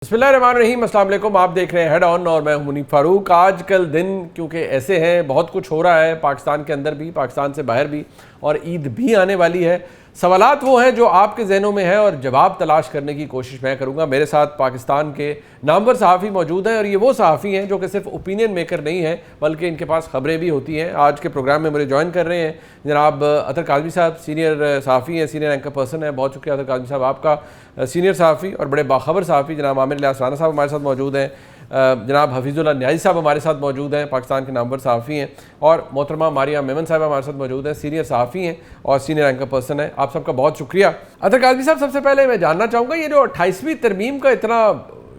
बिस्मिल्लाहिर्रहमानिर्रहीम, अस्सलाम वालेकुम। आप देख रहे हैं हेड ऑन और मैं हूं मुनीब फारूक। आजकल दिन क्योंकि ऐसे हैं, बहुत कुछ हो रहा है पाकिस्तान के अंदर भी, पाकिस्तान से बाहर भी, और ईद भी आने वाली है। सवालात वो हैं जो आपके जहनों में हैं और जवाब तलाश करने की कोशिश मैं करूंगा। मेरे साथ पाकिस्तान के नामवर सहाफ़ी मौजूद हैं और ये वो सहाफ़ी हैं जो कि सिर्फ ओपिनियन मेकर नहीं हैं बल्कि इनके पास खबरें भी होती हैं। आज के प्रोग्राम में मुझे ज्वाइन कर रहे हैं जनाब अतर काज़मी साहब, सीनियर सहाफ़ी हैं, सीनियर एंकर पर्सन है। बहुत शुक्रिया अतर काज़मी साहब आपका। सीनियर सहाफ़ी और बड़े बाखबर सहाफ़ी जनाब आमिर इलियास राना साहब हमारे साथ मौजूद हैं। जनाब हफीज़ुल्लाह न्याज़ी साहब हमारे साथ मौजूद हैं, पाकिस्तान के नामवर सहाफ़ी हैं। और मोहतरमा मारिया मेमन साहब हमारे साथ मौजूद हैं, सीनियर सहाफ़ी हैं और सीनियर एंकर पर्सन है। आप सबका बहुत शुक्रिया। अतर काज़मी साहब, सबसे पहले मैं जानना चाहूँगा, ये जो 28वीं तरमीम का इतना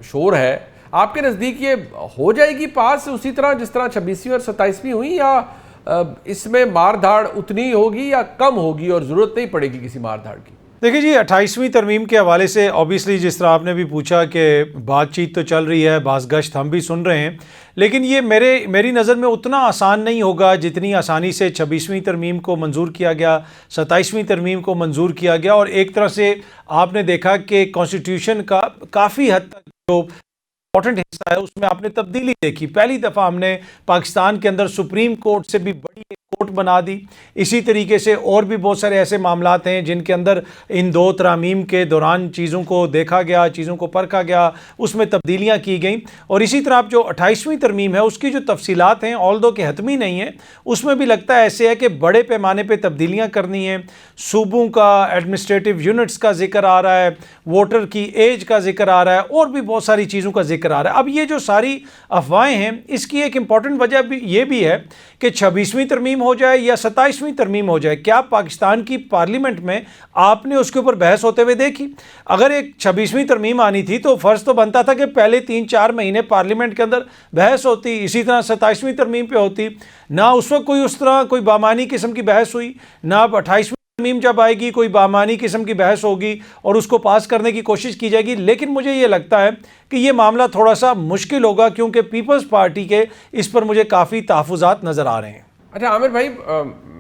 शोर है, आपके नज़दीक ये हो जाएगी पास उसी तरह जिस तरह 26वीं और 27वीं हुई, या इसमें मार धाड़ उतनी होगी या कम होगी और ज़रूरत नहीं पड़ेगी किसी मार धाड़ की? देखिए जी, 28वीं तरमीम के हवाले से ऑब्वियसली जिस तरह आपने भी पूछा कि बातचीत तो चल रही है, बाज़ गश्त हम भी सुन रहे हैं, लेकिन ये मेरी नज़र में उतना आसान नहीं होगा जितनी आसानी से 26वीं तरमीम को मंजूर किया गया, 27वीं तरमीम को मंजूर किया गया। और एक तरह से आपने देखा कि कॉन्स्टिट्यूशन का काफ़ी हद तक जो इंपॉर्टेंट हिस्सा है उसमें आपने तब्दीली देखी। पहली दफ़ा हमने पाकिस्तान के अंदर सुप्रीम कोर्ट से भी बड़ी एक कोर्ट बना दी। इसी तरीके से और भी बहुत सारे ऐसे मामलात हैं जिनके अंदर इन दो तरामीम के दौरान चीज़ों को देखा गया, चीज़ों को परखा गया, उसमें तब्दीलियाँ की गई। और इसी तरह जो 28वीं तरमीम है उसकी जो तफसीलात हैं, ऑल्दो कि हतमी नहीं है, उसमें भी लगता है ऐसे है कि बड़े पैमाने पर तब्दीलियाँ करनी हैं। सूबों का एडमिनिस्ट्रेटिव यूनिट्स का जिक्र आ रहा है, वोटर की एज का जिक्र आ रहा है, और भी बहुत सारी चीज़ों का जिक्र आ रहा है। अब ये जो सारी अफवाहें हैं, इसकी एक इम्पॉर्टेंट वजह भी ये भी है कि 26वीं तरमीम हो जाए या 27वीं तरमीम हो जाए, क्या पाकिस्तान की पार्लियामेंट में आपने उसके ऊपर बहस होते हुए देखी? अगर एक 26वीं तरमीम आनी थी तो फ़र्ज़ तो बनता था कि पहले 3-4 महीने पार्लियामेंट के अंदर बहस होती, इसी तरह 27वीं तरमीम पे होती ना। उस वक्त कोई उस तरह कोई बामानी किस्म की बहस हुई ना। अब 28वीं तरमीम जब आएगी कोई बामानी किस्म की बहस होगी और उसको पास करने की कोशिश की जाएगी। लेकिन मुझे ये लगता है कि ये मामला थोड़ा सा मुश्किल होगा, क्योंकि पीपल्स पार्टी के इस पर मुझे काफ़ी तहफ़्फ़ुज़ात नज़र आ रहे हैं। अच्छा आमिर भाई,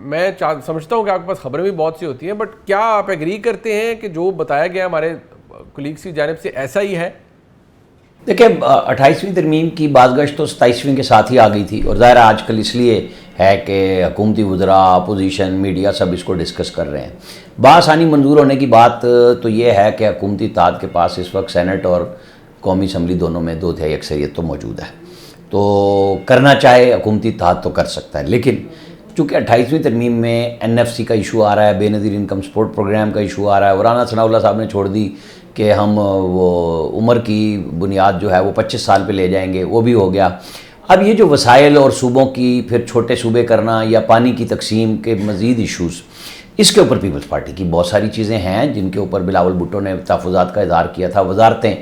मैं समझता हूँ कि आपके पास खबरें भी बहुत सी होती हैं, बट क्या आप एग्री करते हैं कि जो बताया गया हमारे कुलीग्स की जानिब से ऐसा ही है? देखिए, 28वीं तरमीम की बाज़गश्त तो 27वीं के साथ ही आ गई थी, और ज़ाहिर आजकल इसलिए है कि हुकूमती वज़रा, अपोजिशन, मीडिया सब इसको डिस्कस कर रहे हैं। बासानी मंजूर होने की बात तो ये है कि हुकूमती इत्तेहाद के पास इस वक्त सेनेट और कौमी असम्बली दोनों में 2/3 अक्सरियत तो मौजूद है, तो करना चाहे हुकूमती इत्तेहाद तो कर सकता है। लेकिन चूँकि 28वीं तरमीम में NFC का इशू आ रहा है, बेनज़ीर इनकम सपोर्ट प्रोग्राम का इशू आ रहा है, वराना सनाउल्लाह साहब ने छोड़ दी कि हम वो उम्र की बुनियाद जो है वो 25 साल पे ले जाएंगे, वो भी हो गया। अब ये जो वसाइल और सूबों की फिर छोटे सूबे करना या पानी की तकसीम के मज़ीद इशूज़, इसके ऊपर पीपल्स पार्टी की बहुत सारी चीज़ें हैं जिनके ऊपर बिलावल भुट्टो ने तहफ़्फ़ुज़ात का इज़हार किया था। वजारतें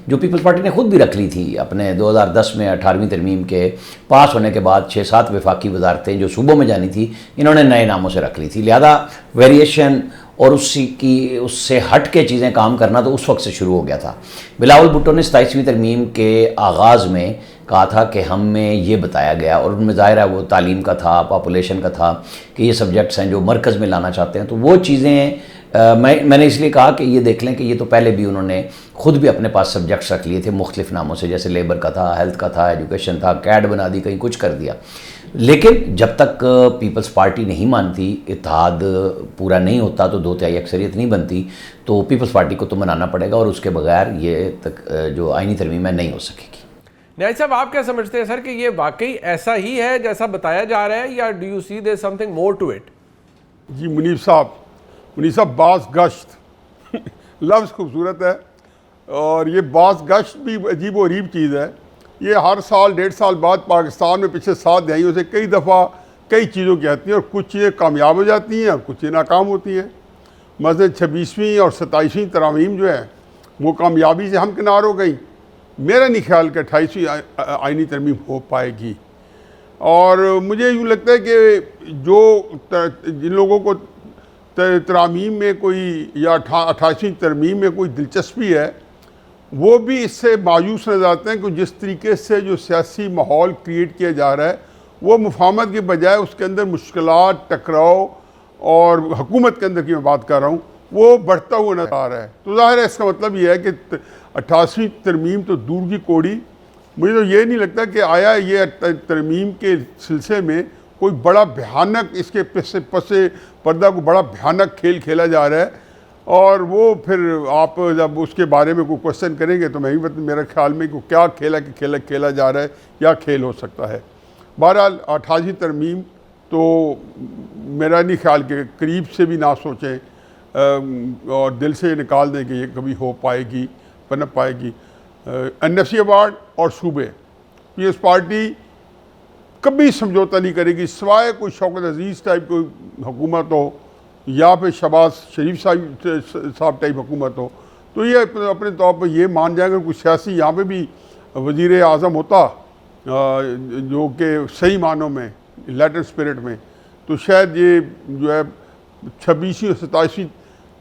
जो पीपल्स पार्टी ने ख़ुद भी रख ली थी अपने 2010 में 18वीं तरमीम के पास होने के बाद 6-7 वफाकी वजारतें जो सूबों में जानी थी, इन्होंने नए नामों से रख ली थी। लिहाजा वेरिएशन और उससे हट के चीज़ें काम करना तो उस वक्त से शुरू हो गया था। बिलावल भुट्टो ने 27वीं तरमीम के आगाज़ में कहा था कि हमें ये बताया गया, और उनमें ज़ाहिर है वो तालीम का था, पॉपुलेशन का था, कि ये सब्जेक्ट्स हैं जो मरकज़ में लाना चाहते हैं। तो वो चीज़ें मैंने इसलिए कहा कि ये देख लें कि ये तो पहले भी उन्होंने ख़ुद भी अपने पास सब्जेक्ट्स रख लिए थे मुख्तलिफ़ नामों से, जैसे लेबर का था, हेल्थ का था, एजुकेशन था, कैड बना दी, कहीं कुछ कर दिया। लेकिन जब तक पीपल्स पार्टी नहीं मानती, इत्तेहाद पूरा नहीं होता, तो 2/3 अक्सरियत नहीं बनती, तो पीपल्स पार्टी को तो मनाना पड़ेगा, और उसके बगैर ये जो आईनी तरमीम है नहीं हो सकेगी। न्याज़ी साहब, आप क्या समझते हैं सर कि ये वाकई ऐसा ही है जैसा बताया जा रहा है, या do you see there something more to it? जी मुनीब साहब, बाज़ गश्त लफ्ज़ खूबसूरत है, और ये बाज़ गश्त भी अजीब व गरीब चीज़ है। ये हर साल 1.5 साल बाद पाकिस्तान में पिछले 7 दहाइयों से कई दफ़ा कई चीज़ों की आती हैं, और कुछ चीज़ें कामयाब हो जाती हैं और कुछ चीज़ें नाकाम होती हैं। मसलन 26वीं और 27वीं तरामीम जो है वो कामयाबी से हमकिनार हो गई। मेरा नहीं ख्याल कि 28वीं आईनी तरमीम हो पाएगी, और मुझे यूँ लगता है कि जो जिन लोगों को तरामीम में कोई या 28वीं तरमीम में कोई दिलचस्पी है, वो भी इससे मायूस नज़र आते हैं कि जिस तरीके से जो सियासी माहौल क्रिएट किया जा रहा है, वो मुफाहमत के बजाय उसके अंदर मुश्किलात, टकराव, और हुकूमत के अंदर की मैं बात कर रहा हूँ, वो बढ़ता हुआ नजर आ रहा है। तो ज़ाहिर है इसका मतलब ये है कि 88वीं तरमीम तो दूर की कौड़ी, मुझे तो ये नहीं लगता कि आया ये तरमीम के सिलसिले में कोई बड़ा भयानक इसके पसे पर्दा को बड़ा भयानक खेल खेला जा रहा है। और वो फिर आप जब उसके बारे में कोई क्वेश्चन करेंगे तो मैं भी मेरे ख्याल में कि क्या खेला जा रहा है, क्या खेल हो सकता है। बहरहाल 88वीं तरमीम तो मेरा नहीं ख्याल कि करीब से भी ना सोचें और दिल से निकाल दें कि ये कभी हो पाएगी, बन पाएगी। NFC अवार्ड और सूबे, पीपल्स पार्टी कभी समझौता नहीं करेगी, सिवाय कोई शौकत अजीज़ टाइप कोई हुकूमत हो या फिर शहबाज शरीफ साहब टाइप हुकूमत हो, तो ये अपने तौर पर ये मान जाएगा कोई सियासी यहाँ पे भी वज़ीर आज़म होता जो कि सही मानों में लैटिन स्पिरिट में, तो शायद ये जो है 26वीं और 27वीं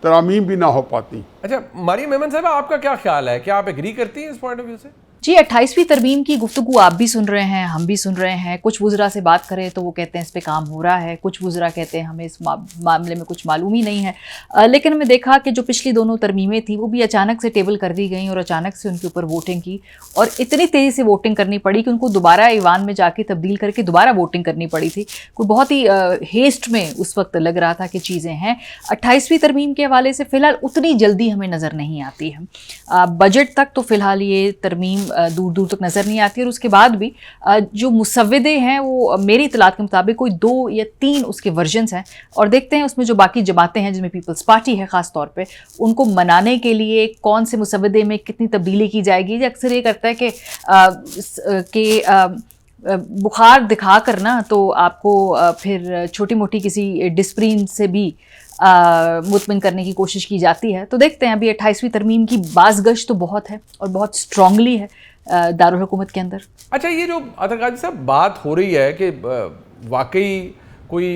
तरामीम भी ना हो पाती। अच्छा मारियम मेमन साहब, आपका क्या ख्याल है, क्या आप एग्री करती हैं इस पॉइंट ऑफ व्यू से? जी, 28वीं तरमीम की गुफ्तगू आप भी सुन रहे हैं, हम भी सुन रहे हैं। कुछ वुज़रा से बात करें तो वो कहते हैं इस पे काम हो रहा है, कुछ वुज़रा कहते हैं हमें इस मामले में कुछ मालूम ही नहीं है। लेकिन हमने देखा कि जो पिछली दोनों तरमीमें थी वो भी अचानक से टेबल कर दी गई और अचानक से उनके ऊपर वोटिंग की, और इतनी तेज़ी से वोटिंग करनी पड़ी कि उनको दोबारा ईवान में जाके तब्दील करके दोबारा वोटिंग करनी पड़ी थी। कोई बहुत ही हेस्ट में उस वक्त लग रहा था कि चीज़ें हैं। 28वीं तरमीम के हवाले से फ़िलहाल उतनी जल्दी हमें नज़र नहीं आती है। बजट तक तो फ़िलहाल ये तरमीम दूर दूर तक नज़र नहीं आती, और उसके बाद भी जो मुसव्विदे हैं वो मेरी इतलात के मुताबिक कोई 2 या 3 उसके वर्जन्स हैं, और देखते हैं उसमें जो बाकी जमातें हैं जिसमें पीपल्स पार्टी है ख़ास तौर पे, उनको मनाने के लिए कौन से मुसव्विदे में कितनी तब्दीली की जाएगी। अक्सर ये करता है कि बुखार दिखा कर ना तो आपको फिर छोटी मोटी किसी डिस्प्रीन से भी मुतमिन करने की कोशिश की जाती है। तो देखते हैं, अभी 28वीं तरमीम की बाज़गश तो बहुत है और बहुत स्ट्रांगली है दारुल हुकूमत के अंदर। अच्छा, ये जो अतर काजी साहब बात हो रही है कि वाकई कोई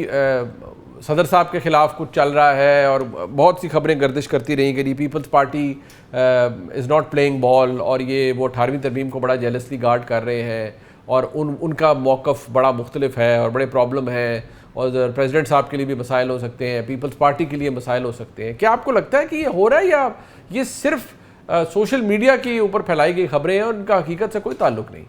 सदर साहब के ख़िलाफ़ कुछ चल रहा है, और बहुत सी खबरें गर्दिश करती रही कि Peoples Party is not playing ball, और ये वो 18वीं तरमीम को बड़ा जेलसली गार्ड कर रहे हैं, और उनका मौक़िफ़ बड़ा मुख्तलिफ है और बड़े प्रॉब्लम है, और प्रेसिडेंट साहब के लिए भी मसाइल हो सकते हैं, पीपल्स पार्टी के लिए मसाइल हो सकते हैं। क्या आपको लगता है कि ये हो रहा है, या ये सिर्फ सोशल मीडिया के ऊपर फैलाई गई खबरें हैं और उनका हकीकत से कोई ताल्लुक नहीं?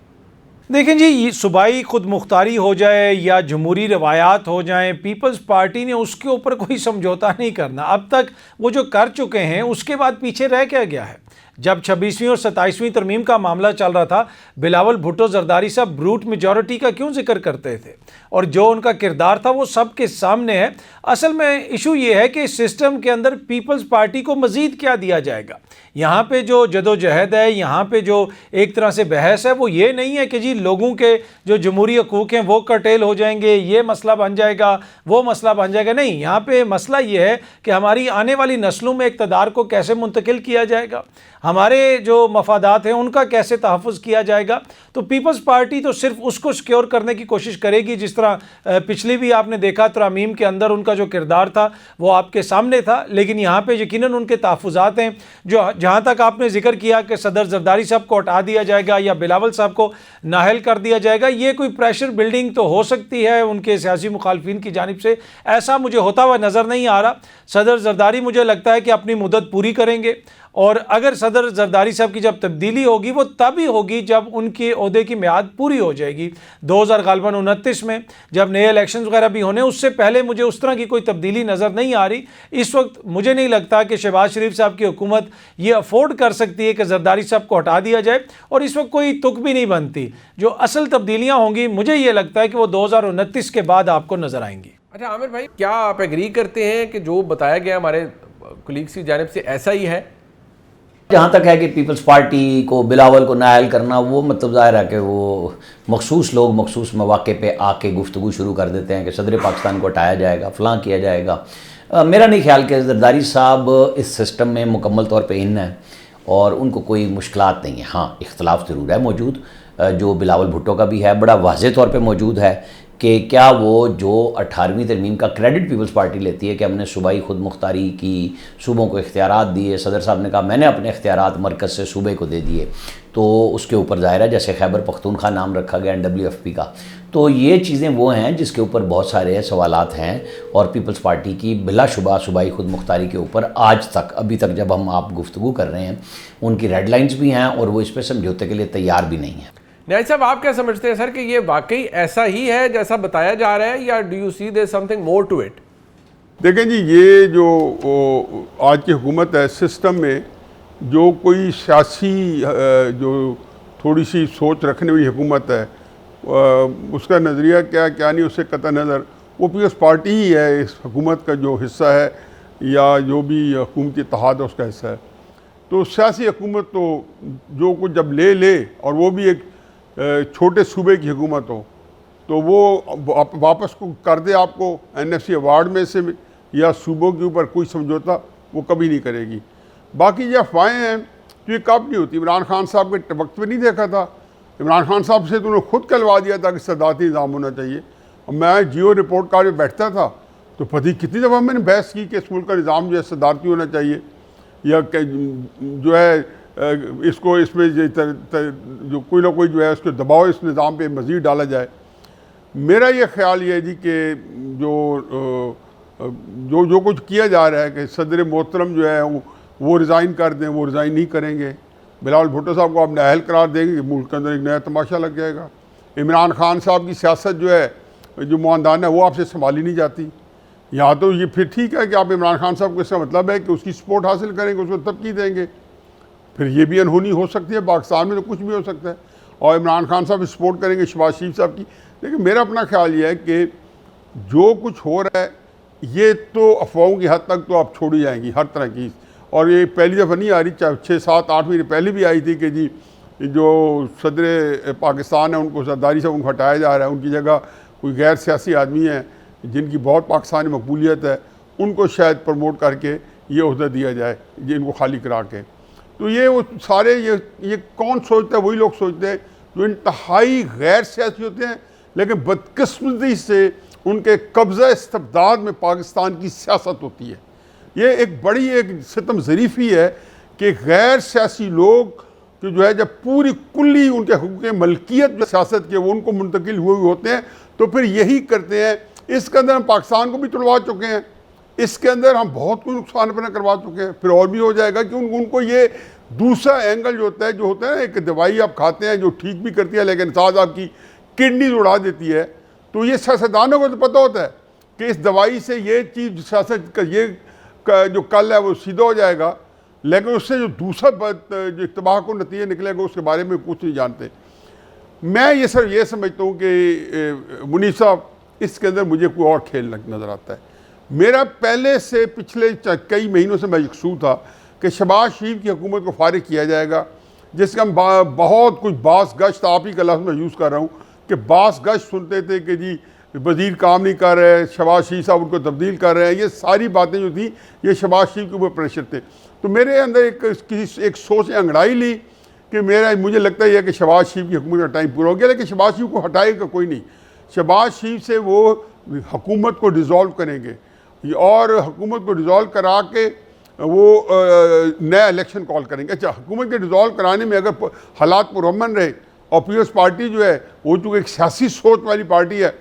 देखें जी, सूबाई खुद मुख्तारी हो जाए या जमहूरी रवायात हो जाएं, पीपल्स पार्टी ने उसके ऊपर कोई समझौता नहीं करना। अब तक वो जो कर चुके हैं उसके बाद पीछे रह क्या गया है। जब 26वीं और 27वीं तरमीम का मामला चल रहा था, बिलावल भुट्टो जरदारी साहब ब्रूट मेजॉरिटी का क्यों जिक्र करते थे, और जो उनका किरदार था वो सबके सामने है। असल में इशू ये है कि सिस्टम के अंदर पीपल्स पार्टी को मज़ीद क्या दिया जाएगा। यहाँ पे जो जदोजहद है, यहाँ पे जो एक तरह से बहस है, वो ये नहीं है कि जी लोगों के जो जमहूरी हकूक़ हैं वो कर्टेल हो जाएंगे, ये मसला बन जाएगा, वो मसला बन जाएगा। नहीं, यहाँ पे मसला ये है कि हमारी आने वाली नस्लों में इक़्तिदार को कैसे मुंतकिल किया जाएगा, हमारे जो मफादात हैं उनका कैसे तहफ़्फ़ुज़ किया जाएगा। तो पीपल्स पार्टी तो सिर्फ उसको सिक्योर करने की कोशिश करेगी, जिस तरह पिछली भी आपने देखा तरामीम के अंदर उनका जो किरदार था वो आपके सामने था। लेकिन यहाँ पे यकीनन उनके तहफ़्फ़ुज़ात हैं। जो जहाँ तक आपने जिक्र किया कि सदर जरदारी साहब को हटा दिया जाएगा या बिलावल साहब को नाहल कर दिया जाएगा, ये कोई प्रेशर बिल्डिंग तो हो सकती है उनके सियासी मुखालफिन की जानिब से, ऐसा मुझे होता हुआ नज़र नहीं आ रहा। सदर जरदारी मुझे लगता है कि अपनी मुद्दत पूरी करेंगे, और अगर सदर जरदारी साहब की जब तब्दीली होगी वो तभी होगी जब उनके ओहदे की मियाद पूरी हो जाएगी 2029 में, जब नए इलेक्शन वगैरह भी होने। उससे पहले मुझे उस तरह की कोई तब्दीली नज़र नहीं आ रही। इस वक्त मुझे नहीं लगता कि शहबाज शरीफ साहब की हुकूमत ये अफोर्ड कर सकती है कि जरदारी साहब को हटा दिया जाए, और इस वक्त कोई तुक भी नहीं बनती। जो असल तब्दीलियाँ होंगी मुझे ये लगता है कि वो 2029 के बाद आपको नज़र आएंगी। अच्छा आमिर भाई, क्या आप एग्री करते हैं कि जो बताया गया हमारे कुलीग्स की जानिब से ऐसा ही है? जहाँ तक है कि पीपल्स पार्टी को बिलावल को नायल करना, वो मतलब ज़ाहिर है कि वो मखसूस लोग मखसूस मौके पे आके गुफ्तगू शुरू कर देते हैं कि सदर पाकिस्तान को हटाया जाएगा, फ़लाँ किया जाएगा। मेरा नहीं ख्याल कि जरदारी साहब इस सिस्टम में मुकम्मल तौर पे इन है और उनको कोई मुश्किलात नहीं है। हाँ, इख्तलाफ ज़रूर है मौजूद, जो बिलावल भुट्टो का भी है, बड़ा वाज़ेह तौर पे मौजूद है कि क्या वो जो 18वीं तरमीम का क्रेडिट पीपल्स पार्टी लेती है कि हमने सूबाई खुद मुख्तारी की, सूबों को इख्तियारात दिए। सदर साहब ने कहा मैंने अपने इख्तियारात मरकज़ से सूबे को दे दिए, तो उसके ऊपर ज़ाहिर है जैसे खैबर पख्तूनख्वा नाम रखा गया NWFP का, तो ये चीज़ें वो हैं जिसके ऊपर बहुत सारे सवालात हैं। और पीपल्स पार्टी की बिलाशुबा सूबाई खुद मुख्तारी के ऊपर आज तक, अभी तक जब हम आप गुफ्तगू कर रहे हैं, उनकी रेड लाइन्स भी हैं और वो इस पर समझौते के लिए तैयार भी नहीं है। न्याय साहब, आप क्या समझते हैं सर कि ये वाकई ऐसा ही है जैसा बताया जा रहा है, या do you see there something more to it? देखें जी, ये जो आज की हुकूमत है, सिस्टम में जो कोई सियासी जो थोड़ी सी सोच रखने वाली हुकूमत है, उसका नज़रिया क्या नहीं, उससे कतई नज़र वो पीपल्स पार्टी ही है इस हुकूमत का जो हिस्सा है, या जो भी हुकूमती इत्तेहाद है उसका हिस्सा है। तो सियासी हुकूमत तो जो कुछ जब ले और वो भी एक छोटे सूबे की हुकूमत हो, तो वो वापस को कर दे आपको NFC अवार्ड में से, या सूबों के ऊपर कोई समझौता वो कभी नहीं करेगी। बाकी ये अफवाहें हैं तो ये कब नहीं होती। इमरान खान साहब के वक्त में नहीं देखा था, इमरान खान साहब से तो उन्होंने खुद कहलवा दिया था कि सदारती निज़ाम होना चाहिए। और मैं जियो रिपोर्ट कार्ड में बैठता था तो पता कितनी दफ़ा मैंने बहस की कि इस मुल्क का निज़ाम जो है सदारती होना चाहिए, या जो है इसको इसमें जो कोई ना कोई जो है उसको दबाव इस निज़ाम पे मज़ीद डाला जाए। मेरा ये ख्याल ये है जी कि जो कुछ किया जा रहा है कि सदर मोहतरम जो है वो रिज़ाइन कर दें, वो रिज़ाइन नहीं करेंगे। बिलावल भुट्टो साहब को आप नाअहल करार देंगे, मुल्क के अंदर एक नया तमाशा लग जाएगा। इमरान खान साहब की सियासत जो है, जो मुआंदान है, वो आपसे संभाली नहीं जाती। यहाँ तो ये फिर ठीक है कि आप इमरान खान साहब को, इसका मतलब है कि उसकी सपोर्ट हासिल करेंगे, उसको तबकी देंगे, फिर ये भी अनहोनी हो सकती है। पाकिस्तान में तो कुछ भी हो सकता है। और इमरान खान साहब सपोर्ट करेंगे शहबाज शरीफ साहब की। लेकिन मेरा अपना ख्याल ये है कि जो कुछ हो रहा है ये तो अफवाहों की हद तक तो आप छोड़ी जाएंगी हर तरह की। और ये पहली दफ़ा नहीं आ रही, 6, 7, 8 महीने पहले भी आई थी कि जी जो सदर पाकिस्तान है उनको सरदारी से उनको हटाया जा रहा है, उनकी जगह कोई गैर सियासी आदमी है जिनकी बहुत पाकिस्तान में मकबूलियत है, उनको शायद प्रमोट करके ये ओहदा दिया जाए, ये इनको खाली करा के। तो ये वो सारे ये कौन सोचता है? वही लोग सोचते हैं जो इंतहाई गैर सियासी होते हैं, लेकिन बदकिस्मती से उनके कब्ज़ा इस्तबदाद में पाकिस्तान की सियासत होती है। ये एक बड़ी एक सितम ज़रीफ़ी है कि गैर सियासी लोग कि जो है जब पूरी कुल्ली उनके हुकूक मलकियत सियासत के वो उनको मुंतकिल हुए होते हैं, तो फिर यही करते हैं। इसके अंदर हम पाकिस्तान को भी तुड़वा चुके हैं, इसके अंदर हम बहुत कुछ नुकसान अपना करवा चुके हैं, फिर और भी हो जाएगा कि उनको ये दूसरा एंगल जो होता है ना, एक दवाई आप खाते हैं जो ठीक भी करती है लेकिन साथ आपकी किडनी उड़ा देती है। तो ये सियासतदानों को तो पता होता है कि इस दवाई से ये चीज़ सियासत का ये जो कल है वो सीधा हो जाएगा, लेकिन उससे जो दूसरा जो इत्तबाह को नतीजे निकलेगा उसके बारे में कुछ नहीं जानते। मैं ये सर ये समझता हूँ कि मुनीफ साहब इसके अंदर मुझे कोई और खेल नज़र आता है। मेरा पहले से पिछले कई महीनों से मैं यकसू था कि शहबाज शरीफ की हुकूमत को फारिग किया जाएगा, जिसका हम बहुत कुछ बास गश्त, आप ही का लफ्ज़ मैं यूज़ कर रहा हूँ कि बास गश्त सुनते थे कि जी वज़ीर काम नहीं कर रहे, शहबाज शरीफ साहब उनको तब्दील कर रहे हैं। ये सारी बातें जो थी ये शहबाज शरीफ के ऊपर प्रेशर थे। तो मेरे अंदर एक सोच अंगड़ाई ली कि मुझे लगता है कि शहबाज शरीफ की हुकूमत का टाइम पूरा हो गया, लेकिन शहबाज शरीफ को हटाएगा कोई नहीं। शहबाज शरीफ से वो हुकूमत को डिज़ोल्व करेंगे और हुकूमत को डिज़ोल्व करा के वो नया इलेक्शन कॉल करेंगे। अच्छा, हुकूमत के डिज़ोल्व कराने में अगर हालात पुरअमन रहे और पीपल्स पार्टी जो है वो चूँकि एक सियासी सोच वाली पार्टी है,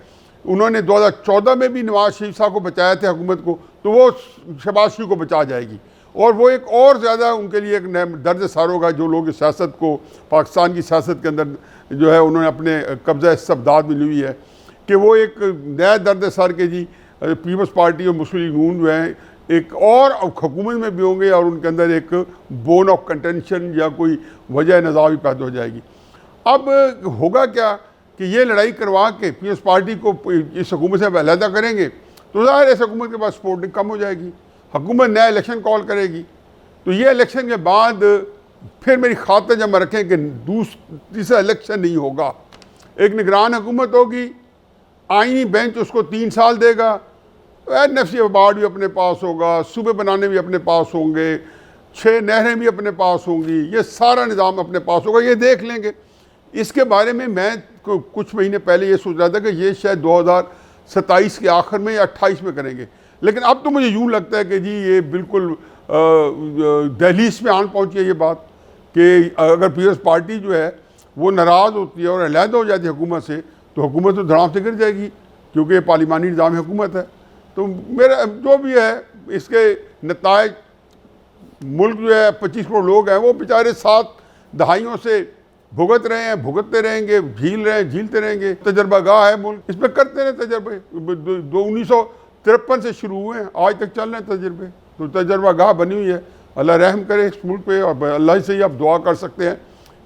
उन्होंने 2014 में भी नवाज शरीफ साहब को बचाया था हुकूमत को, तो वो शहबाज शरीफ को बचा जाएगी और वो एक और ज़्यादा उनके लिए एक दर्द सार होगा जो लोग इस सियासत को, पाकिस्तान की सियासत के अंदर जो है उन्होंने अपने कब्ज़ा इस्तबदाद में ली हुई है, कि वो एक नया दर्द सर के जी पीपल्स पार्टी और मुस्लिम लीग नून जो है एक और हुकूमत में भी होंगे और उनके अंदर एक बोन ऑफ कंटेंशन या कोई वजह नज़ा भी पैदा हो जाएगी। अब होगा क्या कि ये लड़ाई करवा के पीपल्स पार्टी को इस हुकूमत से अलहदा करेंगे तो ज़ाहिर इस हुकूमत के पास सपोर्टिंग कम हो जाएगी, हुकूमत नया इलेक्शन कॉल करेगी। तो ये इलेक्शन के बाद फिर मेरी खातिर जमा रखें कि तीसरा इलेक्शन नहीं होगा, एक निगरान हुकूमत होगी, आईनी बेंच उसको 3 साल देगा, NFC अवार्ड भी अपने पास होगा, सूबे बनाने भी अपने पास होंगे, 6 नहरें भी अपने पास होंगी, ये सारा निज़ाम अपने पास होगा, ये देख लेंगे। इसके बारे में मैं कुछ महीने पहले ये सोच रहा था कि ये शायद 2027 के आखिर में या 28 में करेंगे, लेकिन अब तो मुझे यूँ लगता है कि जी ये बिल्कुल दहलीज में आन पहुँची है ये बात कि अगर पीपल्स पार्टी जो है वो नाराज़ होती है और अलहदा हो जाती है हुकूमत से, तो हुकूमत तो धड़ाम से गिर जाएगी, क्योंकि ये पार्लिमानी निज़ाम हुकूमत है। तो मेरा जो भी है इसके नताइज, मुल्क जो है 25 करोड़ लोग हैं वो बेचारे 7 दहाइयों से भुगत रहे हैं, भुगतते रहेंगे, झीलते रहेंगे। तजर्बागाह है मुल्क, इसमें करते रहे तजर्बे। 1953 से शुरू हुए हैं, आज तक चल रहे हैं तजर्बे। तो तजर्बागाह बनी हुई है, अल्लाह रहम करे इस मुल्क पे। और अल्लाह से ही आप दुआ कर सकते हैं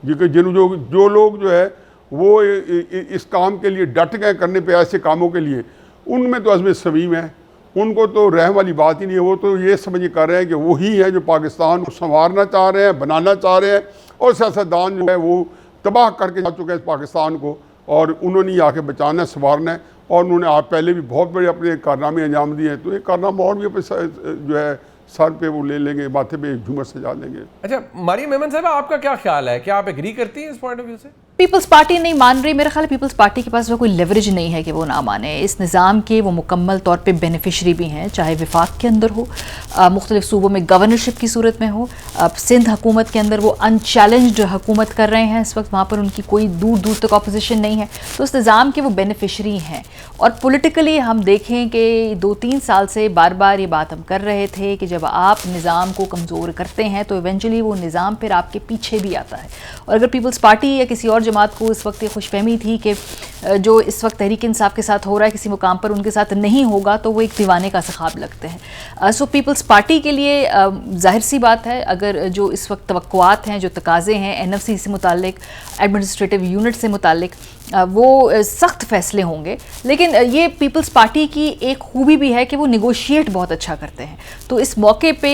क्योंकि जो लोग जो है वो इस काम के लिए डट गए करने पे, ऐसे कामों के लिए, उनमें तो अज़्म समीम है, उनको तो रहम वाली बात ही नहीं है। वो तो ये समझ कर रहे हैं कि वही है जो पाकिस्तान को संवारना चाह रहे हैं, बनाना चाह रहे हैं, और सियासतदान जो है वो तबाह करके जा चुके हैं इस पाकिस्तान को, और उन्होंने ही आके बचाना है, संवारना है। और उन्होंने आप पहले भी बहुत बड़े अपने कारनामे अंजाम दिए हैं, तो एक कारनामा और भी अपने जो है सर पे वो ले लेंगे, माथे पे झूमर सजा लेंगे। अच्छा मरियम मेमन साहब, आपका क्या ख्याल है, क्या आप एग्री करती हैं इस पॉइंट ऑफ व्यू से? पीपल्स पार्टी नहीं मान रही, मेरा ख्याल है पीपल्स पार्टी के पास वो कोई लेवरेज नहीं है कि वो ना माने। इस निज़ाम के वो मुकम्मल तौर पे बेनिफिशरी भी हैं, चाहे विफाक के अंदर हो, मुख्तलिफ सूबों में गवर्नरशिप की सूरत में हो। सिंध हुकूमत के अंदर वो अनचैलेंज्ड हुकूमत कर रहे हैं इस वक्त, वहाँ पर उनकी कोई दूर दूर तक अपोजिशन नहीं है, तो इस निज़ाम के वो बेनिफिशरी हैं। और पॉलिटिकली हम देखें कि 2-3 साल से बार बार ये बात हम कर रहे थे कि जब आप निज़ाम को कमज़ोर करते हैं तो इवेंचुअली वो निज़ाम फिर आपके पीछे भी आता है। और अगर पीपल्स पार्टी या किसी और जमात को इस वक्त ये खुशफहमी थी कि जो इस वक्त तहरीक इंसाफ के साथ हो रहा है किसी मुकाम पर उनके साथ नहीं होगा, तो वो एक दीवाने का ख्वाब लगते हैं। सो पीपल्स पार्टी के लिए जाहिर सी बात है, अगर जो इस वक्त तवक्कुआत हैं, जो तकाज़े हैं NFC से मुताल्लिक, एडमिनिस्ट्रेटिव यूनिट से मुताल्लिक, वो सख्त फैसले होंगे। लेकिन ये पीपल्स पार्टी की एक खूबी भी है कि वो निगोशिएट बहुत अच्छा करते हैं। तो इस मौके पे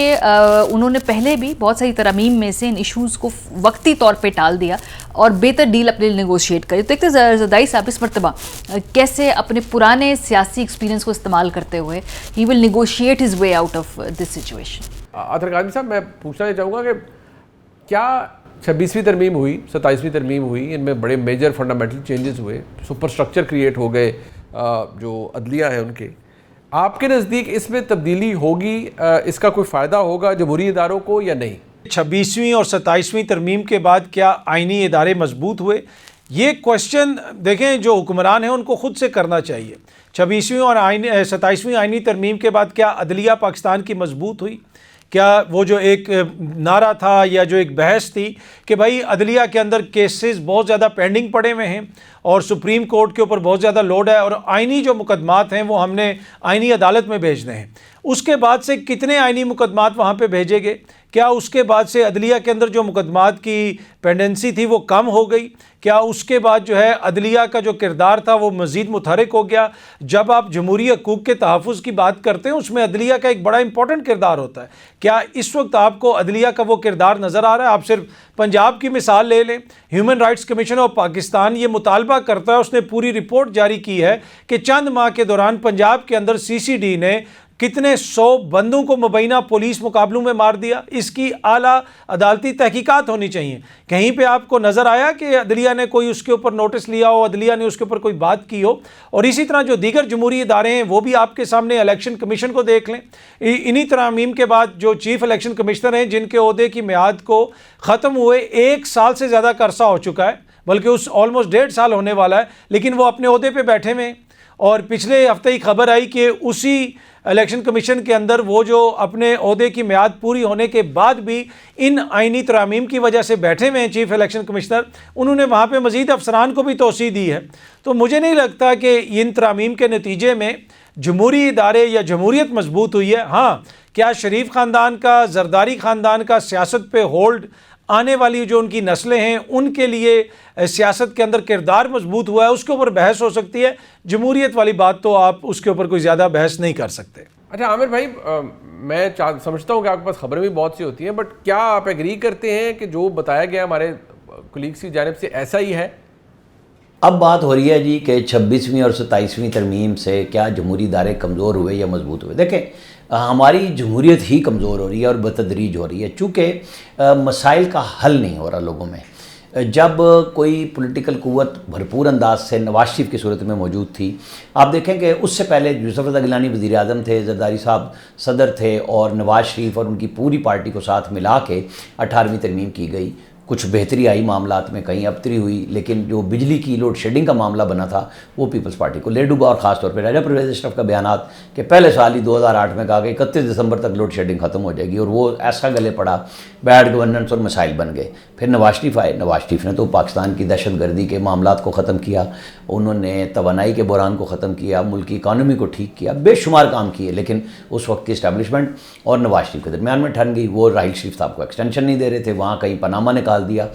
उन्होंने पहले भी बहुत सारी तरमीम में से इन इशूज़ को वक्ती तौर पे टाल दिया और बेहतर डील अपने लिए निगोशिएट करी। तो एक तो ज़रदारी साहब इस मरतबा कैसे अपने पुराने सियासी एक्सपीरियंस को इस्तेमाल करते हुए he will negotiate his way out of this situation. Athar Qadri sahab, मैं पूछना चाहूँगा कि क्या 26वीं तरमीम हुई, 27वीं तरमीम हुई, इनमें बड़े मेजर फंडामेंटल चेंजेस हुए, सुपर स्ट्रक्चर क्रिएट हो गए, जो अदलिया है उनके, आपके नज़दीक इसमें तब्दीली होगी, इसका कोई फ़ायदा होगा जमहूरी इदारों को या नहीं? 26वीं और 27वीं तरमीम के बाद क्या आइनी इदारे मजबूत हुए, ये क्वेश्चन देखें जो हुक्मरान हैं उनको खुद से करना चाहिए। 26वीं और 27वीं आइनी तरमीम के बाद क्या अदलिया पाकिस्तान की मजबूत हुई? क्या वो जो एक नारा था या जो एक बहस थी कि भाई अदलिया के अंदर केसेस बहुत ज़्यादा पेंडिंग पड़े हुए हैं और सुप्रीम कोर्ट के ऊपर बहुत ज़्यादा लोड है और आइनी जो मुकदमात हैं वो हमने आइनी अदालत में भेजने हैं, उसके बाद से कितने आइनी मुकदमात वहाँ पे भेजे गए? क्या उसके बाद से अदलिया के अंदर जो मुकदमात की पेंडेंसी थी वो कम हो गई? क्या उसके बाद जो है अदलिया का जो किरदार था वो मज़ीद मुतहरिक हो गया? जब आप जमहूरी हकूक़ के तहफ़्फ़ुज़ की बात करते हैं उसमें अदलिया का एक बड़ा इंपॉर्टेंट किरदार होता है। क्या इस वक्त आपको अदलिया का वो किरदार नज़र आ रहा है? आप सिर्फ पंजाब की मिसाल ले लें, human rights commission of Pakistan ये मुतालबा करता है, उसने पूरी रिपोर्ट जारी की है कि चंद माह के दौरान पंजाब के अंदर CCD ने कितने 100 बंदों को मुबैना पुलिस मुकाबलों में मार दिया। इसकी आला अदालती तहकीकात होनी चाहिए। कहीं पे आपको नज़र आया कि अदलिया ने कोई उसके ऊपर नोटिस लिया हो, अदलिया ने उसके ऊपर कोई बात की हो? और इसी तरह जो दीगर जमहूरी इदारे हैं वो भी आपके सामने, इलेक्शन कमीशन को देख लें। इन्हीं तरमीम के बाद जो चीफ इलेक्शन कमिश्नर हैं जिनके ओहदे की मियाद को ख़त्म हुए 1 साल से ज़्यादा का अरसा हो चुका है, बल्कि उस ऑलमोस्ट 1.5 साल होने वाला है, लेकिन वो अपने ओहदे पर बैठे हुए हैं। और पिछले हफ्ते ही खबर आई कि उसी इलेक्शन कमीशन के अंदर वो जो अपने ओहदे की मियाद पूरी होने के बाद भी इन आइनी तरामीम की वजह से बैठे हुए हैं चीफ इलेक्शन कमिश्नर, उन्होंने वहाँ पे मज़ीद अफसरान को भी तोसी दी है। तो मुझे नहीं लगता कि इन तरामीम के नतीजे में जमहूरी इदारे या जमहूरियत मजबूत हुई है। हाँ, क्या शरीफ ख़ानदान का, जरदारी ख़ानदान का सियासत पे होल्ड, आने वाली जो उनकी नस्लें हैं उनके लिए सियासत के अंदर किरदार मजबूत हुआ है, उसके ऊपर बहस हो सकती है। जमहूरियत वाली बात तो आप उसके ऊपर कोई ज़्यादा बहस नहीं कर सकते। अच्छा आमिर भाई, मैं समझता हूँ कि आपके पास खबरें भी बहुत सी होती हैं, बट क्या आप एग्री करते हैं कि जो बताया गया हमारे कुलीग्स की जानिब से ऐसा ही है? अब बात हो रही है जी कि 26वीं और 27वीं तरमीम से क्या जमहूरी इदारे कमज़ोर हुए या मजबूत हुए? देखें, हमारी जमहूरियत ही कमज़ोर हो रही है और बतदरीज हो रही है, चूँकि मसाइल का हल नहीं हो रहा लोगों में। जब कोई पॉलिटिकल क़ुव्वत भरपूर अंदाज से नवाज शरीफ की सूरत में मौजूद थी, आप देखें कि उससे पहले यूसुफ रज़ा गिलानी वज़ीर आज़म थे, जरदारी साहब सदर थे और नवाज शरीफ और उनकी पूरी पार्टी को साथ मिला के 18वीं तरमीम की गई। कुछ बेहतरी आई मामलात में, कहीं अबतरी हुई, लेकिन जो बिजली की लोड शेडिंग का मामला बना था वो पीपल्स पार्टी को ले डूबा। और ख़ासतौर पर राजा परवेज़ अशरफ का बयानात कि पहले साल ही 2008 में कहा कि 31 दिसंबर तक लोड शेडिंग ख़त्म हो जाएगी, और वो ऐसा गले पड़ा, बैड गवर्नेंस और मसाइल बन गए। फिर नवाज शरीफ आए, नवाज शरीफ ने तो पाकिस्तान की दहशतगर्दी के मामलात को ख़त्म किया, उन्होंने तवानाई के बहरान को ख़त्म किया, मुल्क की इकानमी को ठीक किया, बेशुमार काम किए। लेकिन उस वक्त की इस्टेब्लिशमें और नवाज शरीफ के दरमियान में ठन गई। वो राहिल शरीफ साहब को एक्सटेंशन नहीं दे रहे थे, वहाँ कहीं पनामा निकाल दिया।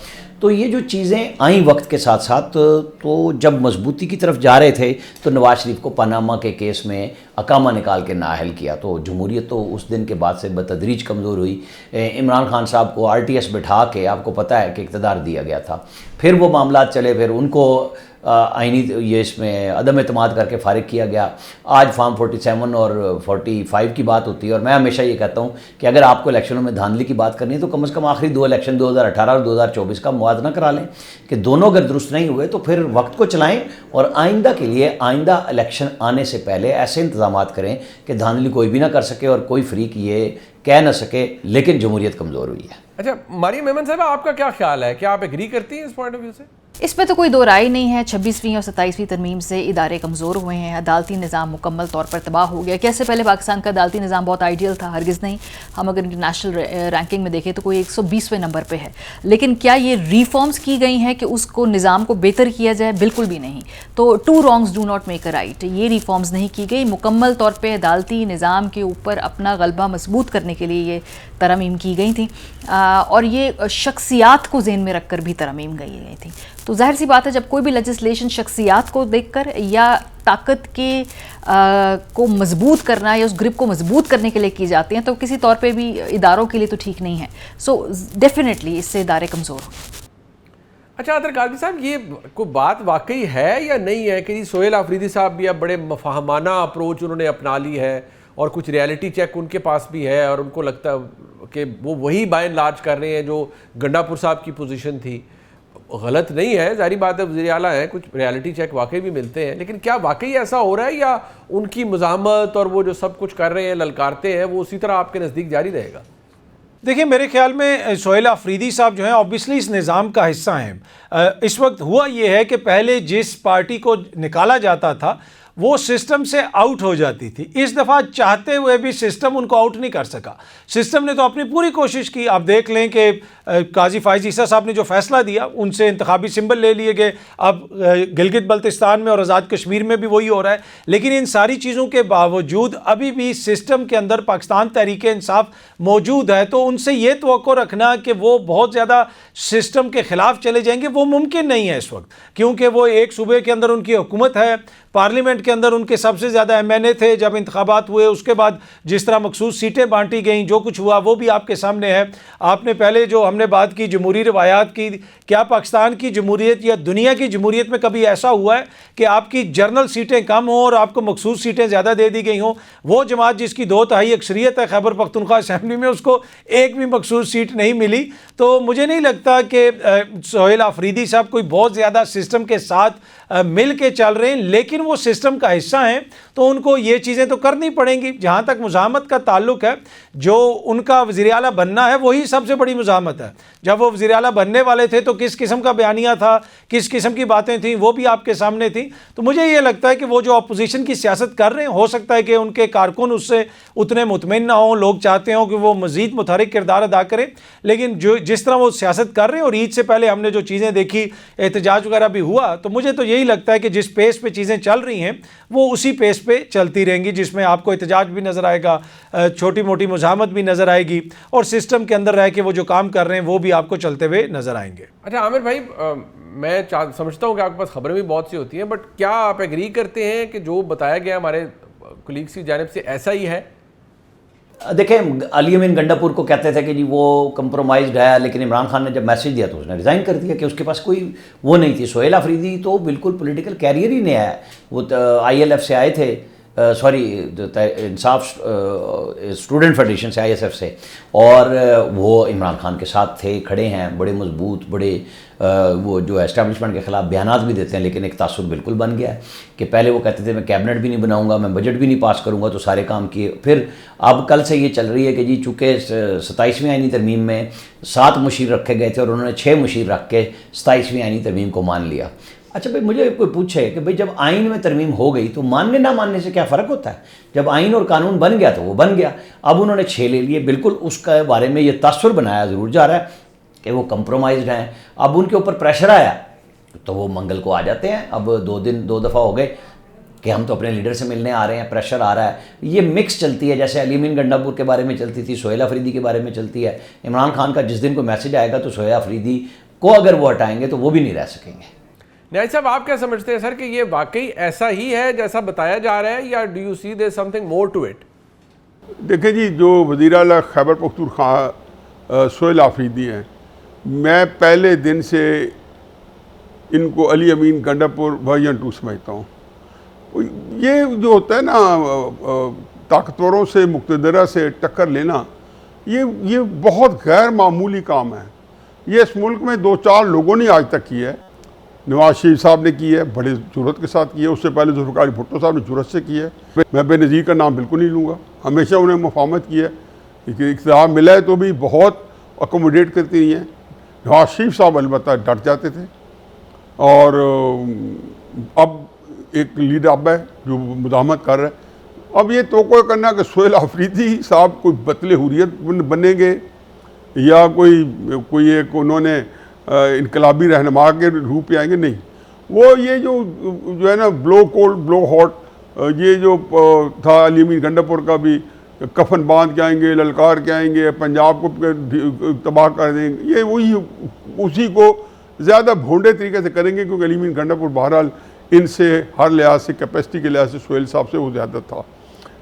तो ये जो चीज़ें आई वक्त के साथ साथ, तो जब मजबूती की तरफ जा रहे थे तो नवाज शरीफ को पनामा के केस में अकामा निकाल के नाअहल किया। तो जमहूरियत तो उस दिन के बाद से बतदरीज कमज़ोर हुई। इमरान खान साहब को RTS बिठा के, आपको पता है कि इक़्तिदार दिया गया था, फिर वो मामला चले, फिर उनको आइनी ये इसमें अदम एतमाद करके फ़ारिग किया गया। आज फॉर्म 47 और 45 की बात होती है, और मैं हमेशा ये कहता हूँ कि अगर आपको इलेक्शनों में धांधली की बात करनी है तो कम से कम आखिरी 2 इलेक्शन 2018 और 2024 का मुआवजा करा लें कि दोनों अगर दुरुस्त नहीं हुए तो फिर वक्त को चलाएं, और आइंदा के लिए आइंदा इलेक्शन आने से पहले ऐसे इंतजाम करें कि धांधली कोई भी ना कर सके और कोई फ्रीक ये कह ना सके, लेकिन जमहूरियत कमज़ोर हुई है। अच्छा, मरियम मेमन साहब, आपका क्या ख्याल है? क्या आप एग्री करती हैं इस पॉइंट ऑफ व्यू से? इसमें तो कोई दो राय नहीं है। 26वीं और 27वीं तरमीम से इदारे कमज़ोर हुए हैं, अदालती निज़ाम मुकम्मल तौर पर तबाह हो गया। कैसे पहले पाकिस्तान का अदालती निज़ाम बहुत आइडियल था, हरगिज़ नहीं। हम अगर इंटरनेशनल रैंकिंग में देखें तो कोई 120वें नंबर पे है। लेकिन क्या ये रिफॉर्म्स की गई हैं कि उसको निज़ाम को बेहतर किया जाए? बिल्कुल भी नहीं। तो 2 wrongs do not make a right. ये रिफॉर्म्स नहीं की गई। मुकम्मल तौर पर अदालती निज़ाम के ऊपर अपना गलबा मजबूत करने के लिए ये तरमीम की गई थी, और ये शख्सियात को ज़हन में रखकर भी तरमीम की गई थी। तो जाहिर सी बात है, जब कोई भी लेजिस्लेशन शख्सियात को देखकर या ताकत के को मजबूत करना या उस ग्रिप को मजबूत करने के लिए की जाती हैं, तो किसी तौर पे भी इदारों के लिए तो ठीक नहीं है। सो डेफिनेटली इससे इदारे कमज़ोर हो। अच्छा अदर काज़ी साहब, ये कोई बात वाकई है या नहीं है कि सोहेल आफरीदी साहब भी अब बड़े मफाहमाना अप्रोच उन्होंने अपना ली है, और कुछ रियलिटी चेक उनके पास भी है, और उनको लगता है कि वो वही बाय एंड लार्ज कर रहे हैं जो गंडापुर साहब की पोजीशन थी? गलत नहीं है, जारी बात है, वज़ीर आला है, कुछ रियलिटी चेक वाकई भी मिलते हैं, लेकिन क्या वाकई ऐसा हो रहा है, या उनकी मुज़ाहमत और वो जो सब कुछ कर रहे हैं, ललकारते हैं, वो उसी तरह आपके नज़दीक जारी रहेगा? देखिए, मेरे ख्याल में सोहेल आफरीदी साहब जो हैं ऑब्वियसली इस निज़ाम का हिस्सा हैं। इस वक्त हुआ ये है कि पहले जिस पार्टी को निकाला जाता था वो सिस्टम से आउट हो जाती थी। इस दफ़ा चाहते हुए भी सिस्टम उनको आउट नहीं कर सका। सिस्टम ने तो अपनी पूरी कोशिश की। आप देख लें कि काजी फाइज ईसा साहब ने जो फैसला दिया, उनसे इंतखाबी सिंबल ले लिए गए। अब गिलगित बल्तिस्तान में और आज़ाद कश्मीर में भी वही हो रहा है। लेकिन इन सारी चीज़ों के बावजूद अभी भी सिस्टम के अंदर पाकिस्तान तहरीक इंसाफ मौजूद है। तो उनसे ये तवक्को रखना कि वो बहुत ज़्यादा सिस्टम के ख़िलाफ़ चले जाएंगे, वो मुमकिन नहीं है इस वक्त, क्योंकि वो एक सूबे के अंदर उनकी हुकूमत है, पार्लियामेंट के अंदर उनके सबसे ज़्यादा MNA थे जब इंतखाबात हुए। उसके बाद जिस तरह मखसूस सीटें बांटी गईं, जो कुछ हुआ वो भी आपके सामने है। आपने पहले जो हमने बात की जमहूरी रवायात की, क्या पाकिस्तान की जमहूरियत या दुनिया की जमहूरियत में कभी ऐसा हुआ है कि आपकी जर्नल सीटें कम हों और आपको मखसूस सीटें ज़्यादा दे दी गई हों? वो जमात जिसकी 2/3 अक्सरियत है खैबर पख्तूनख्वा असम्बली में, उसको एक भी मखसूस सीट नहीं मिली। तो मुझे नहीं लगता कि सोहेल आफरीदी साहब कोई बहुत ज़्यादा सिस्टम के साथ मिल के चल रहे हैं, लेकिन वो सिस्टम का हिस्सा हैं, तो उनको ये चीज़ें तो करनी पड़ेंगी। जहाँ तक मुज़ाहमत का ताल्लुक है, जो उनका वज़ीर आला बनना है वही सबसे बड़ी मुज़ाहमत है। जब वो वज़ीर आला बनने वाले थे तो किस किस्म का बयानिया था, किस किस्म की बातें थीं, वो भी आपके सामने थी। तो मुझे ये लगता है कि वो जो अपोजिशन की सियासत कर रहे हैं, हो सकता है कि उनके कारकुन उससे उतने मुतमिन ना हों, लोग चाहते हों कि वो मज़ीद मुतहरिक किरदार अदा करें। लेकिन जो जिस तरह वो सियासत कर रहे हैं, और ईद से पहले हमने जो चीज़ें देखी, एहतजाज वगैरह भी हुआ, तो मुझे तो यही लगता है कि जिस पेस पे चीज़ें चल रही हैं वो उसी पेस पे चलती रहेंगी, जिसमें आपको एहतजाज भी नज़र आएगा, छोटी मोटी मुज़ाहमत भी नज़र आएगी, और सिस्टम के अंदर रह के वो जो काम कर रहे हैं वो भी आपको चलते हुए नज़र आएंगे। अच्छा आमिर भाई, मैं समझता हूँ कि आपके पास खबरें भी बहुत सी होती हैं, बट क्या आप एग्री करते हैं कि जो बताया गया हमारे कलीग्स की जानिब से ऐसा ही है? देखें, अली अमीन गंडापुर को कहते थे कि जी वो कंप्रोमाइज़्ड है, लेकिन इमरान खान ने जब मैसेज दिया तो उसने रिज़ाइन कर दिया कि उसके पास कोई वो नहीं थी। सोहेल आफरीदी तो बिल्कुल पॉलिटिकल कैरियर ही नहीं आया। वो ILF से आए थे, सॉरी इंसाफ स्टूडेंट फेडरेशन से, ISF से, और वो इमरान खान के साथ थे, खड़े हैं, बड़े मजबूत, बड़े वो जो एस्टेब्लिशमेंट के ख़िलाफ़ बयानात भी देते हैं, लेकिन एक तासुर बिल्कुल बन गया है कि पहले वो कहते थे मैं कैबिनेट भी नहीं बनाऊंगा, मैं बजट भी नहीं पास करूंगा, तो सारे काम किए। फिर अब कल से ये चल रही है कि जी चूँकि 27वीं आईनी तरमीम में 7 मुशीर रखे गए थे और उन्होंने 6 मुशीर रख के 27वीं आईनी तरमीम को मान लिया। अच्छा भाई, मुझे कोई पूछे कि भाई जब आइन में तरमीम हो गई तो मानने ना मानने से क्या फ़र्क होता है? जब आइन और कानून बन गया तो वो बन गया। अब उन्होंने 6 ले लिए, बिल्कुल उसके बारे में ये तासुर बनाया ज़रूर जा रहा है कि वो कंप्रोमाइज़ हैं। अब उनके ऊपर प्रेशर आया तो वो मंगल को आ जाते हैं। अब 2 दफ़ा हो गए कि हम तो अपने लीडर से मिलने आ रहे हैं, प्रेशर आ रहा है। ये मिक्स चलती है, जैसे अली अमीन गंडापुर के बारे में चलती थी, सोहेल अफरीदी के बारे में चलती है। इमरान खान का जिस दिन को मैसेज आएगा तो सोहेल अफरीदी को अगर वो हटाएंगे तो वो भी नहीं रह सकेंगे। न्याय साहब, आप क्या समझते हैं सर कि ये वाकई ऐसा ही है जैसा बताया जा रहा है, या do you see there something more to it? देखिए जी, जो वज़ीर आला खैबर पख्तूनख्वा सोहेल अफरीदी हैं, मैं पहले दिन से इनको अली अमीन गंडापुर वर्जन 2 समझता हूँ। ये जो होता है ना ताकतवरों से, मुक़तदरा से टक्कर लेना, ये बहुत गैर मामूली काम है। ये इस मुल्क में 2-4 लोगों ने आज तक की है। नवाज शरीफ साहब ने की है, बड़े जुर्रत के साथ की है। उससे पहले जुल्फ़िकार अली भुट्टो साहब ने जुर्रत से की है। मैं बेनज़ीर का नाम बिल्कुल नहीं लूँगा। हमेशा उन्हें मुफाहमत की है कि इख्तियार मिला है तो भी बहुत अकोमोडेट करती रही हैं। नवाज शरीफ साहब अलबत्ता डट जाते थे। और अब एक लीडर अब है जो मुदाहमत कर रहा है। अब ये तो करना कि सोहेल अफरीदी साहब कोई बतले हुर्रियत बनेंगे या कोई एक उन्होंने इनकलाबी रहनुमा के रूप में आएंगे, नहीं। वो ये जो है ना ब्लो कोल्ड ब्लो हॉट, ये जो था अली अमीन गंडापुर का भी, कफन बांध के आएंगे, ललकार के आएंगे, पंजाब को तबाह कर देंगे, ये वही उसी को ज़्यादा भोंडे तरीके से करेंगे, क्योंकि अली अमीन गंडापुर बहरहाल इनसे हर लिहाज से, कैपेसिटी के लिहाज से सोहेल साहब से वो ज़्यादा था।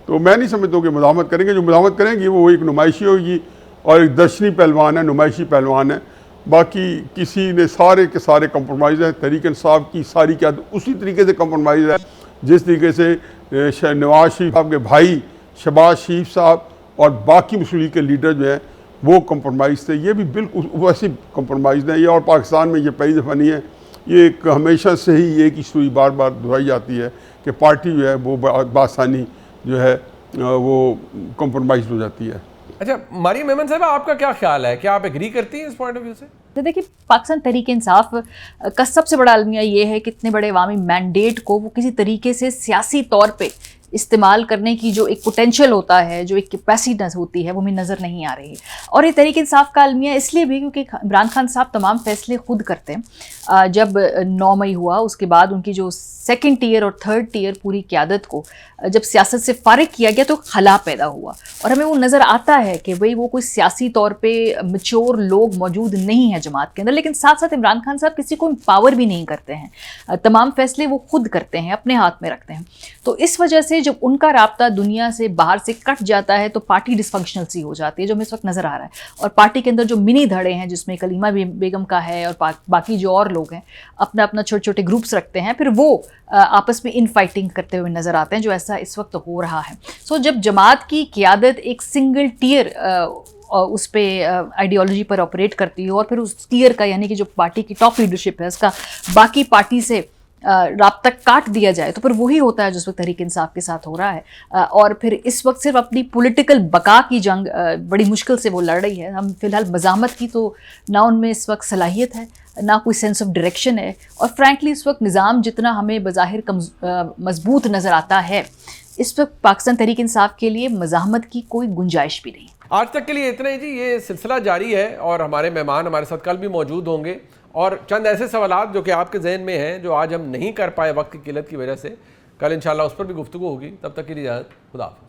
तो मैं नहीं समझता कि मुदाहमत करेंगे। जो मुदाहमत करेंगी वो एक नुमाइशी होगी और एक दर्शनी पहलवान है, नुमाइशी पहलवान है। बाकी किसी ने सारे के सारे कंप्रोमाइज़ है। तहरीक इंसाफ की सारी क्यादत उसी तरीके से कंप्रोमाइज़ है जिस तरीके से नवाज शरीफ साहब के भाई शहबाज शरीफ साहब और बाकी मुस्लिम लीग के लीडर जो हैं वो कंप्रोमाइज़ थे। ये भी बिल्कुल वैसे कंप्रोमाइज़ है ये, और पाकिस्तान में ये पहली दफ़ा नहीं है। ये एक हमेशा से ही एक ही स्टोरी बार बार दोहराई जाती है कि पार्टी जो है वो बासानी जो है वो कंप्रोमाइज़ हो जाती है। अच्छा, मारियम मेमन साहब, आपका क्या ख्याल है? क्या आप एग्री करती हैं इस पॉइंट ऑफ व्यू से? तो देखिए, पाकिस्तान तहरीक इंसाफ का सबसे बड़ा अलमिया ये है कि इतने बड़े अवामी मैंडेट को वो किसी तरीके से सियासी तौर पे इस्तेमाल करने की जो एक पोटेंशियल होता है, जो एक कैपेसिटी होती है, वो हमें नज़र नहीं आ रही है। और ये तहरीक इंसाफ का अलमिया इसलिए भी क्योंकि इमरान खान साहब तमाम फैसले खुद करते हैं। जब 9 मई हुआ उसके बाद उनकी जो 2nd टियर और 3rd टियर पूरी क़यादत को जब सियासत से फारिग किया गया तो खला पैदा हुआ, और हमें वो नज़र आता है कि भाई वो कोई सियासी तौर पे मैच्योर लोग मौजूद नहीं है जमात के अंदर। लेकिन साथ साथ इमरान खान साहब किसी को एम्पावर भी नहीं करते हैं, तमाम फैसले वो खुद करते हैं, अपने हाथ में रखते हैं। तो इस वजह से जब उनका राब्ता दुनिया से बाहर से कट जाता है तो पार्टी डिसफंक्शनल सी हो जाती है, जो हमें इस वक्त नज़र आ रहा है। और पार्टी के अंदर जो मिनी धड़े हैं जिसमें कलीमा बेगम का है और बाकी जो और लोग हैं अपना अपना छोटे छोटे ग्रुप्स रखते हैं, फिर वो आपस में इन फाइटिंग करते हुए नज़र आते हैं, जो ऐसा इस वक्त हो रहा है। सो जब जमात की क़यादत एक सिंगल टियर उस पर आइडियोलॉजी पर ऑपरेट करती है और फिर उस टियर का यानी कि जो पार्टी की टॉप लीडरशिप है उसका बाकी पार्टी से राब्ता काट दिया जाए, तो फिर वही होता है जिस वक्त तहरीक इंसाफ के साथ हो रहा है। और फिर इस वक्त सिर्फ अपनी पॉलिटिकल बका की जंग बड़ी मुश्किल से वो लड़ रही है। हम फिलहाल मज़ामत की तो ना उनमें इस वक्त सलाहियत है, ना कोई सेंस ऑफ डायरेक्शन है, और फ्रैंकली इस वक्त निज़ाम जितना हमें बज़ाहिर मजबूत नज़र आता है, इस वक्त पाकिस्तान तहरीक इंसाफ के लिए मज़ाहमत की कोई गुंजाइश भी नहीं। आज तक के लिए इतना ही जी। ये सिलसिला जारी है और हमारे मेहमान हमारे साथ कल भी मौजूद होंगे, और चंद ऐसे सवालात जो कि आपके जहन में हैं जो आज हम नहीं कर पाए वक्त की किल्लत की वजह से, कल इंशाल्लाह उस पर भी गुफ्तगू होगी। तब तक के लिए इजाज़त, खुदा हाफ़िज़।